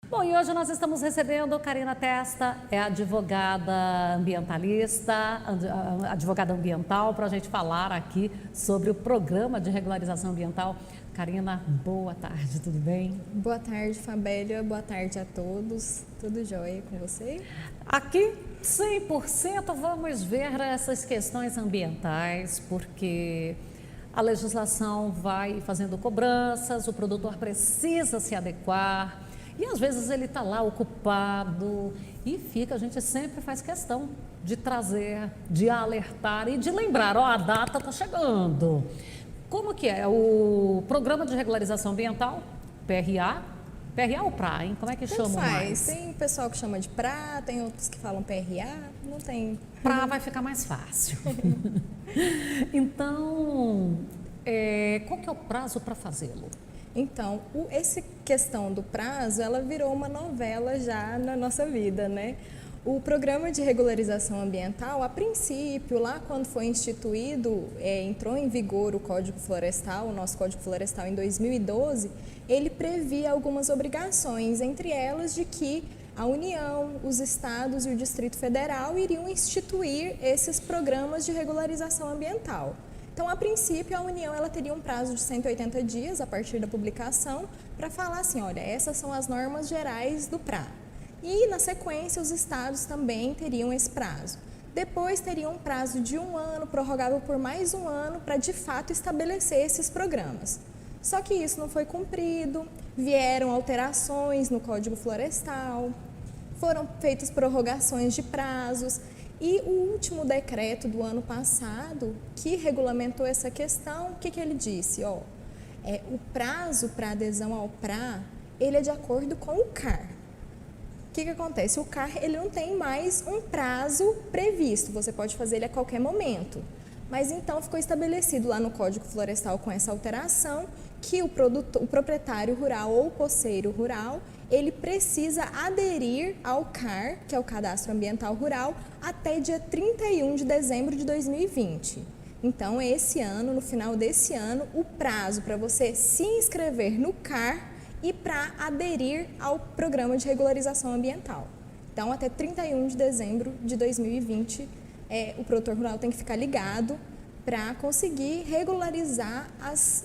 Bom, e hoje nós estamos recebendo Karina Testa, é advogada ambientalista, advogada ambiental, para a gente falar aqui sobre o programa de regularização ambiental. Karina, boa tarde, tudo bem? Boa tarde, Fabélia. Boa tarde a todos. Tudo jóia com você? Aqui, 100% vamos ver essas questões ambientais, porque a legislação vai fazendo cobranças, o produtor precisa se adequar. E às vezes ele está lá ocupado e a gente sempre faz questão de trazer, de alertar e de lembrar, ó, a data está chegando. Como que é o Programa de Regularização Ambiental, PRA? PRA ou PRA, hein? Como é que chama mais? Tem pessoal que chama de PRA, tem outros que falam PRA, não tem... PRA vai ficar mais fácil. Então, qual que é o prazo para fazê-lo? Então, essa questão do prazo, ela virou uma novela já na nossa vida, né? O Programa de Regularização Ambiental, a princípio, lá quando foi instituído, entrou em vigor o Código Florestal, o nosso Código Florestal em 2012, ele previa algumas obrigações, entre elas de que a União, os estados e o Distrito Federal iriam instituir esses programas de regularização ambiental. Então, a princípio, a União ela teria um prazo de 180 dias a partir da publicação para falar assim, olha, essas são as normas gerais do PRA. E, na sequência, os estados também teriam esse prazo. Depois, teriam um prazo de 1 ano, prorrogável por mais 1 ano, para, de fato, estabelecer esses programas. Só que isso não foi cumprido, vieram alterações no Código Florestal, foram feitas prorrogações de prazos. E o último decreto do ano passado, que regulamentou essa questão, o que ele disse? O prazo para adesão ao PRA, ele é de acordo com o CAR. O que acontece? O CAR ele não tem mais um prazo previsto, você pode fazer ele a qualquer momento. Mas então ficou estabelecido lá no Código Florestal com essa alteração que o proprietário rural ou poceiro rural, ele precisa aderir ao CAR, que é o Cadastro Ambiental Rural, até dia 31 de dezembro de 2020. Então, esse ano, no final desse ano, o prazo para você se inscrever no CAR e para aderir ao Programa de Regularização Ambiental. Então, até 31 de dezembro de 2020, o produtor rural tem que ficar ligado para conseguir regularizar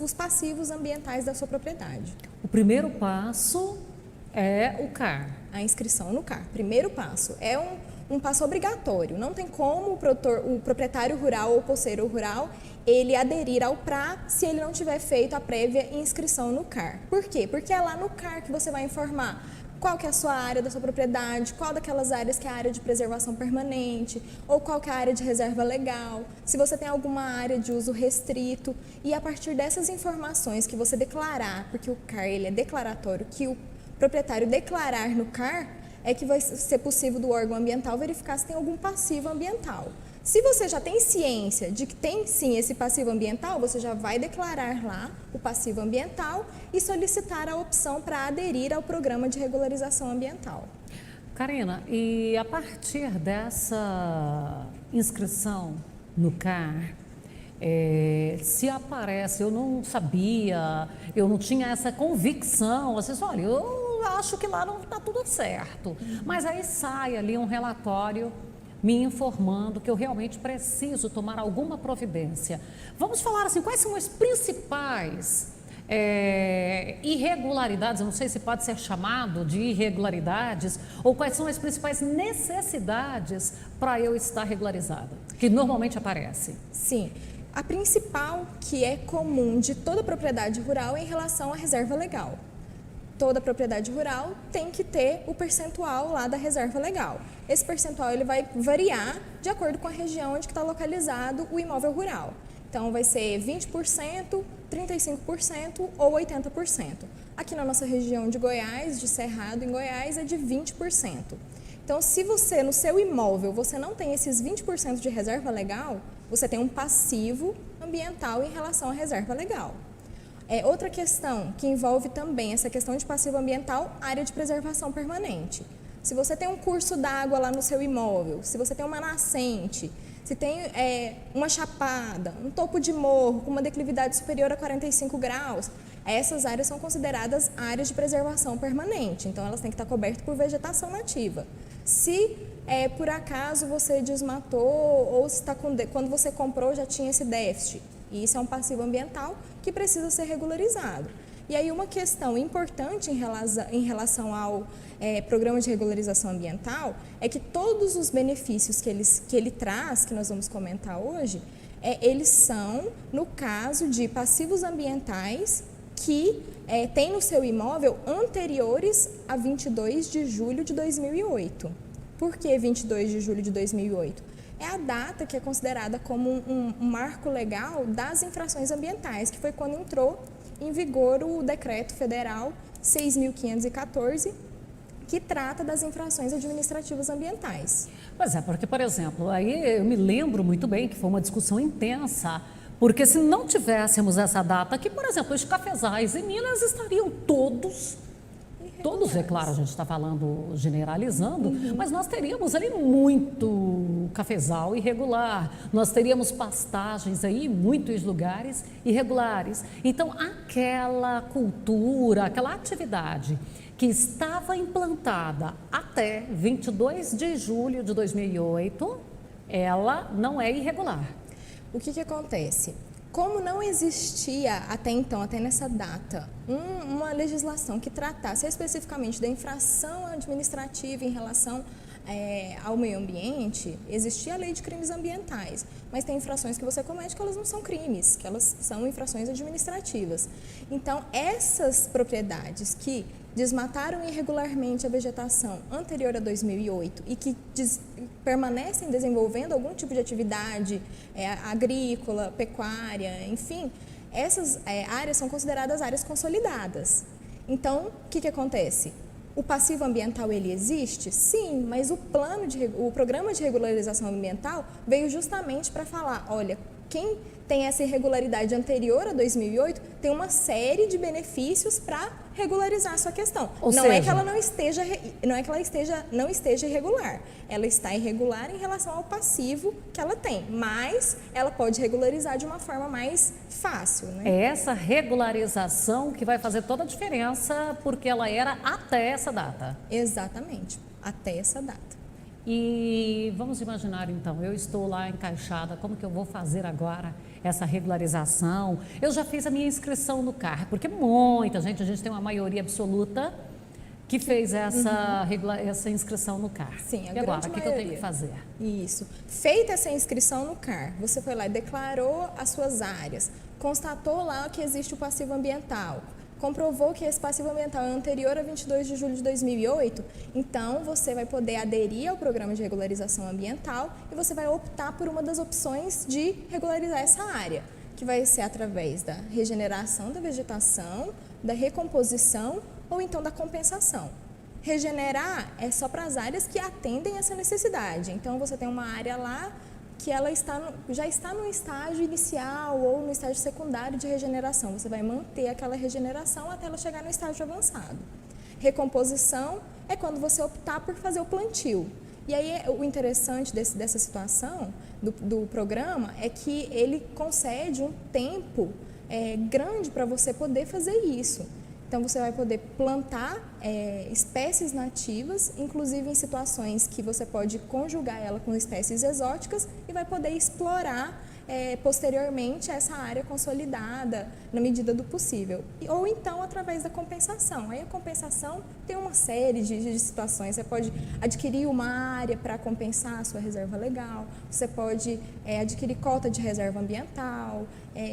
os passivos ambientais da sua propriedade. O primeiro passo é o CAR. A inscrição no CAR. Primeiro passo. É um passo obrigatório. Não tem como o proprietário rural ou poceiro rural, ele aderir ao PRA se ele não tiver feito a prévia inscrição no CAR. Por quê? Porque é lá no CAR que você vai informar qual que é a sua área da sua propriedade, qual daquelas áreas que é a área de preservação permanente, ou qual que é a área de reserva legal, se você tem alguma área de uso restrito. E a partir dessas informações que você declarar, porque o CAR ele é declaratório, que o proprietário declarar no CAR, é que vai ser possível do órgão ambiental verificar se tem algum passivo ambiental. Se você já tem ciência de que tem sim esse passivo ambiental, você já vai declarar lá o passivo ambiental e solicitar a opção para aderir ao programa de regularização ambiental. Karina, e a partir dessa inscrição no CAR, se aparece, eu não sabia, eu não tinha essa convicção, vocês, olha, eu acho que lá não está tudo certo, mas aí sai ali um relatório me informando que eu realmente preciso tomar alguma providência. Vamos falar assim, quais são as principais irregularidades, eu não sei se pode ser chamado de irregularidades, ou quais são as principais necessidades para eu estar regularizada, que normalmente aparece? Sim, a principal que é comum de toda propriedade rural é em relação à reserva legal. Toda propriedade rural tem que ter o percentual lá da reserva legal. Esse percentual ele vai variar de acordo com a região onde está localizado o imóvel rural. Então, vai ser 20%, 35% ou 80%. Aqui na nossa região de Goiás, de Cerrado, em Goiás, é de 20%. Então, se você, no seu imóvel, você não tem esses 20% de reserva legal, você tem um passivo ambiental em relação à reserva legal. Outra questão que envolve também essa questão de passivo ambiental, área de preservação permanente. Se você tem um curso d'água lá no seu imóvel, se você tem uma nascente, se tem uma chapada, um topo de morro com uma declividade superior a 45 graus, essas áreas são consideradas áreas de preservação permanente, então elas têm que estar cobertas por vegetação nativa. Se por acaso você desmatou ou se quando você comprou já tinha esse déficit, e isso é um passivo ambiental que precisa ser regularizado. E aí uma questão importante em relação ao programa de regularização ambiental é que todos os benefícios que ele traz, que nós vamos comentar hoje, eles são, no caso de passivos ambientais que tem no seu imóvel anteriores a 22 de julho de 2008. Por que 22 de julho de 2008? É a data que é considerada como um marco legal das infrações ambientais, que foi quando entrou em vigor o Decreto Federal 6.514, que trata das infrações administrativas ambientais. Pois é, porque, por exemplo, aí eu me lembro muito bem que foi uma discussão intensa, porque se não tivéssemos essa data aqui, por exemplo, os cafezais em Minas estariam todos, é claro, a gente está falando generalizando, mas nós teríamos ali muito cafezal irregular, nós teríamos pastagens aí em muitos lugares irregulares. Então, aquela cultura, aquela atividade que estava implantada até 22 de julho de 2008, ela não é irregular. O que acontece? Como não existia até então, até nessa data, uma legislação que tratasse especificamente da infração administrativa em relação ao meio ambiente, existia a lei de crimes ambientais, mas tem infrações que você comete que elas não são crimes, que elas são infrações administrativas. Então, essas propriedades que desmataram irregularmente a vegetação anterior a 2008 e que permanecem desenvolvendo algum tipo de atividade agrícola, pecuária, enfim, essas áreas são consideradas áreas consolidadas. Então, o que acontece? O passivo ambiental, ele existe? Sim, mas o programa de regularização ambiental veio justamente para falar, olha, quem tem essa irregularidade anterior a 2008 tem uma série de benefícios para regularizar a sua questão. Não é que ela não esteja irregular, ela está irregular em relação ao passivo que ela tem, mas ela pode regularizar de uma forma mais fácil, né? É essa regularização que vai fazer toda a diferença, porque ela era até essa data. Exatamente, até essa data. E vamos imaginar então, eu estou lá encaixada, como que eu vou fazer agora essa regularização? Eu já fiz a minha inscrição no CAR, porque muita gente, a gente tem uma maioria absoluta que fez essa inscrição no CAR. Sim, a e agora, grande o que eu tenho que fazer? Isso. Feita essa inscrição no CAR, você foi lá e declarou as suas áreas, constatou lá que existe o passivo ambiental, comprovou que esse passivo ambiental é anterior a 22 de julho de 2008, então você vai poder aderir ao programa de regularização ambiental e você vai optar por uma das opções de regularizar essa área, que vai ser através da regeneração da vegetação, da recomposição ou então da compensação. Regenerar é só para as áreas que atendem essa necessidade, então você tem uma área lá que ela já está no estágio inicial ou no estágio secundário de regeneração. Você vai manter aquela regeneração até ela chegar no estágio avançado. Recomposição é quando você optar por fazer o plantio. E aí o interessante dessa situação do programa é que ele concede um tempo grande para você poder fazer isso. Então, você vai poder plantar espécies nativas, inclusive em situações que você pode conjugar ela com espécies exóticas e vai poder explorar posteriormente essa área consolidada na medida do possível. Ou então através da compensação. Aí a compensação tem uma série de situações. Você pode adquirir uma área para compensar a sua reserva legal, você pode adquirir cota de reserva ambiental,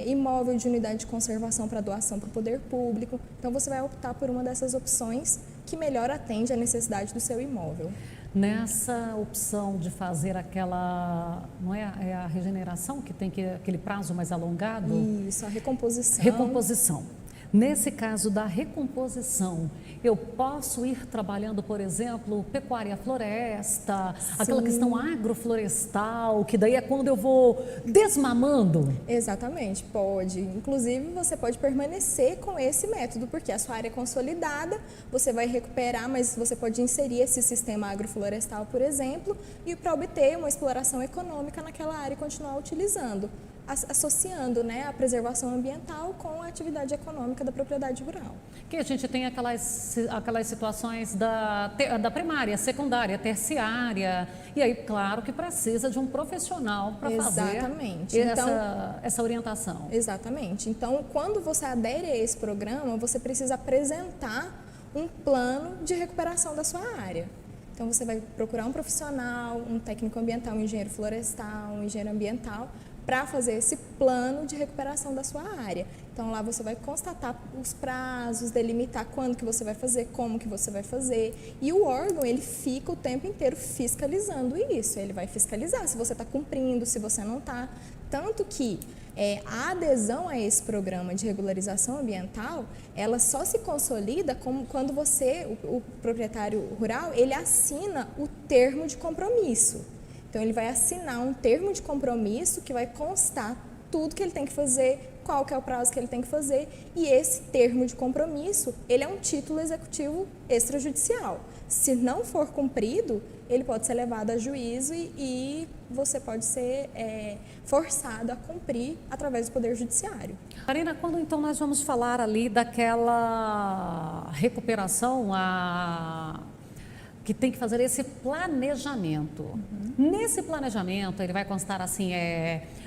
imóvel de unidade de conservação para doação para o poder público. Então você vai optar por uma dessas opções que melhor atende à necessidade do seu imóvel. Nessa opção de fazer aquela, não é a regeneração que tem aquele prazo mais alongado? Isso, a recomposição. Recomposição. Nesse caso da recomposição, eu posso ir trabalhando, por exemplo, pecuária floresta, aquela questão agroflorestal, que daí é quando eu vou desmamando? Exatamente, pode. Inclusive, você pode permanecer com esse método, porque a sua área é consolidada, você vai recuperar, mas você pode inserir esse sistema agroflorestal, por exemplo, e para obter uma exploração econômica naquela área e continuar utilizando. associando, né, a preservação ambiental com a atividade econômica da propriedade rural. Que a gente tem aquelas situações da primária, secundária, terciária, e aí, claro, que precisa de um profissional para fazer essa orientação. Exatamente. Então, quando você adere a esse programa, você precisa apresentar um plano de recuperação da sua área. Então, você vai procurar um profissional, um técnico ambiental, um engenheiro florestal, um engenheiro ambiental, para fazer esse plano de recuperação da sua área. Então, lá você vai constatar os prazos, delimitar quando que você vai fazer, como que você vai fazer. E o órgão, ele fica o tempo inteiro fiscalizando isso. Ele vai fiscalizar se você está cumprindo, se você não está. Tanto que a adesão a esse programa de regularização ambiental, ela só se consolida quando você, o proprietário rural, ele assina o termo de compromisso. Então, ele vai assinar um termo de compromisso que vai constar tudo que ele tem que fazer, qual que é o prazo que ele tem que fazer, e esse termo de compromisso, ele é um título executivo extrajudicial. Se não for cumprido, ele pode ser levado a juízo e você pode ser forçado a cumprir através do Poder Judiciário. Karina, quando então nós vamos falar ali daquela recuperação, que tem que fazer esse planejamento. Nesse planejamento, ele vai constar assim,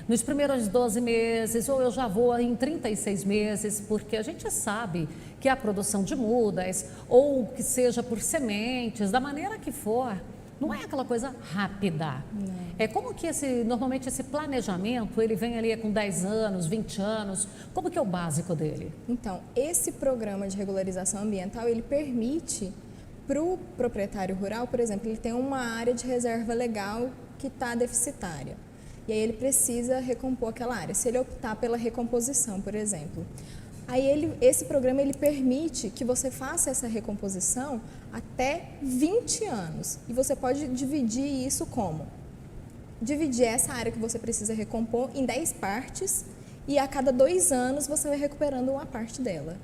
nos primeiros 12 meses, ou eu já vou em 36 meses, porque a gente sabe que a produção de mudas, ou que seja por sementes, da maneira que for, não é aquela coisa rápida. Não. É como que normalmente esse planejamento, ele vem ali com 10 anos, 20 anos, como que é o básico dele? Então, esse programa de regularização ambiental, ele permite para o proprietário rural, por exemplo, ele tem uma área de reserva legal que está deficitária. E aí ele precisa recompor aquela área. Se ele optar pela recomposição, por exemplo. Aí esse programa ele permite que você faça essa recomposição até 20 anos. E você pode dividir isso como? Dividir essa área que você precisa recompor em 10 partes e a cada 2 anos você vai recuperando uma parte dela.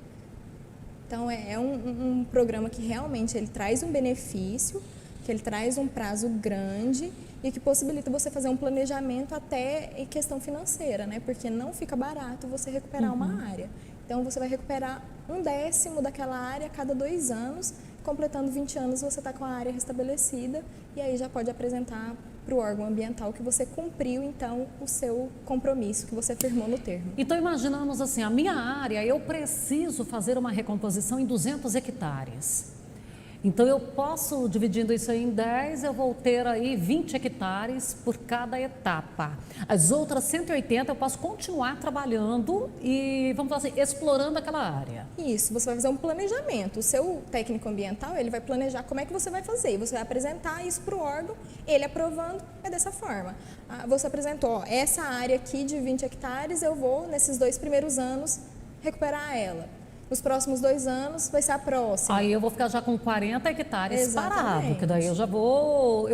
Então, é um programa que realmente ele traz um benefício, que ele traz um prazo grande e que possibilita você fazer um planejamento até em questão financeira, né? Porque não fica barato você recuperar uma área. Então, você vai recuperar 1/10 daquela área a cada 2 anos, completando 20 anos você está com a área restabelecida e aí já pode apresentar para o órgão ambiental que você cumpriu, então, o seu compromisso que você firmou no termo. Então, imaginamos assim, a minha área, eu preciso fazer uma recomposição em 200 hectares. Então, eu posso, dividindo isso aí em 10, eu vou ter aí 20 hectares por cada etapa. As outras 180 eu posso continuar trabalhando e, vamos falar assim, explorando aquela área. Isso, você vai fazer um planejamento. O seu técnico ambiental, ele vai planejar como é que você vai fazer. E você vai apresentar isso para o órgão, ele aprovando, é dessa forma. Você apresentou, ó, essa área aqui de 20 hectares, eu vou, nesses 2 primeiros anos, recuperar ela. Nos próximos 2 anos vai ser a próxima. Aí eu vou ficar já com 40 hectares parado, que daí eu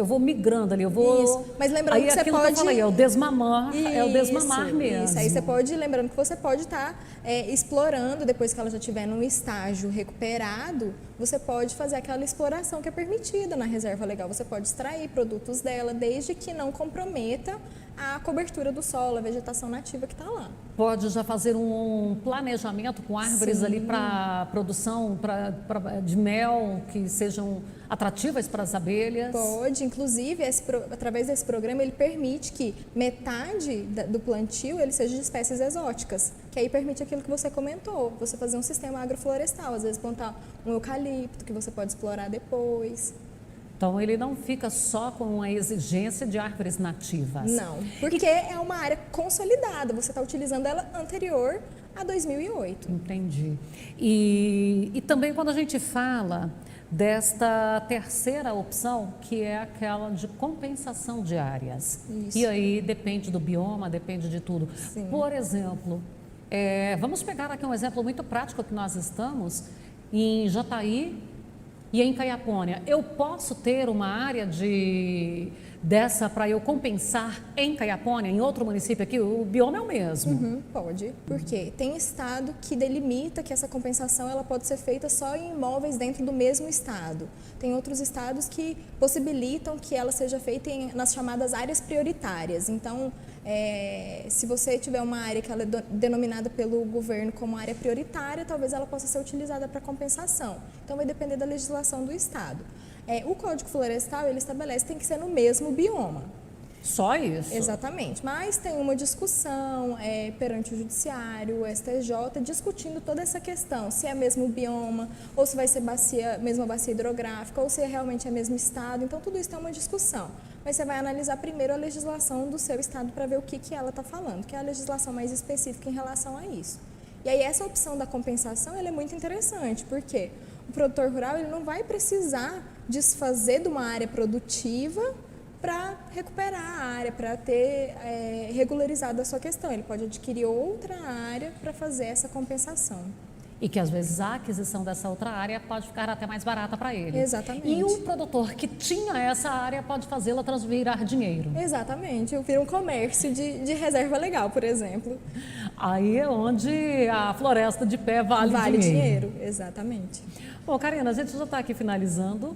vou migrando ali, eu vou... Isso, mas lembrando aí que você pode... Que eu falei, é o desmamar, é o desmamar mesmo. Isso, aí você pode, lembrando que você pode estar explorando, depois que ela já estiver num estágio recuperado, você pode fazer aquela exploração que é permitida na reserva legal. Você pode extrair produtos dela, desde que não comprometa a cobertura do solo, a vegetação nativa que está lá. Pode já fazer um planejamento com árvores ali para produção de mel que sejam atrativas para as abelhas? Pode, inclusive, através desse programa, ele permite que metade do plantio ele seja de espécies exóticas, que aí permite aquilo que você comentou, você fazer um sistema agroflorestal, às vezes plantar um eucalipto que você pode explorar depois. Então, ele não fica só com a exigência de árvores nativas. Não, porque é uma área consolidada, você está utilizando ela anterior a 2008. Entendi. E também quando a gente fala desta terceira opção, que é aquela de compensação de áreas. Isso. E aí depende do bioma, depende de tudo. Sim. Por exemplo, vamos pegar aqui um exemplo muito prático que nós estamos em Jataí, e em Caiapônia, eu posso ter uma área de dessa para eu compensar em Caiapônia, em outro município aqui? O bioma é o mesmo. Pode, porque tem estado que delimita que essa compensação ela pode ser feita só em imóveis dentro do mesmo estado. Tem outros estados que possibilitam que ela seja feita nas chamadas áreas prioritárias. Então, se você tiver uma área que ela é denominada pelo governo como área prioritária, talvez ela possa ser utilizada para compensação. Então, vai depender da legislação do estado. O Código Florestal, ele estabelece que tem que ser no mesmo bioma. Só isso? Exatamente, mas tem uma discussão perante o Judiciário, o STJ, discutindo toda essa questão, se é mesmo bioma, ou se vai ser mesma bacia hidrográfica, ou se realmente é mesmo estado, então tudo isso é uma discussão. Mas você vai analisar primeiro a legislação do seu estado para ver o que ela está falando, que é a legislação mais específica em relação a isso. E aí essa opção da compensação ela é muito interessante, porque o produtor rural ele não vai precisar desfazer de uma área produtiva para recuperar a área, para ter regularizado a sua questão. Ele pode adquirir outra área para fazer essa compensação. E que às vezes a aquisição dessa outra área pode ficar até mais barata para ele. Exatamente. E o produtor que tinha essa área pode fazê-la transvirar dinheiro. Exatamente. Eu viro um comércio de reserva legal, por exemplo. Aí é onde a floresta de pé vale dinheiro. Exatamente. Bom, Karina, a gente já está aqui finalizando.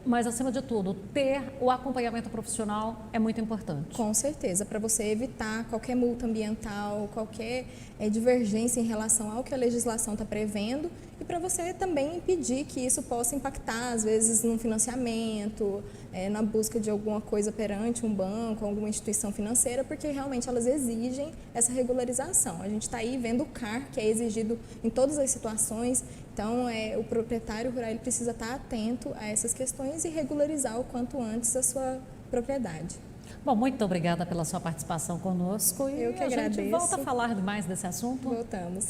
Mas, acima de tudo, ter o acompanhamento profissional é muito importante. Com certeza, para você evitar qualquer multa ambiental, qualquer divergência em relação ao que a legislação está prevendo e para você também impedir que isso possa impactar, às vezes, no financiamento, na busca de alguma coisa perante um banco, alguma instituição financeira, porque realmente elas exigem essa regularização. A gente está aí vendo o CAR, que é exigido em todas as situações, então o proprietário rural ele precisa estar atento a essas questões e regularizar o quanto antes a sua propriedade. Bom, muito obrigada pela sua participação conosco. Eu que a agradeço. gente volta a falar mais desse assunto. Voltamos.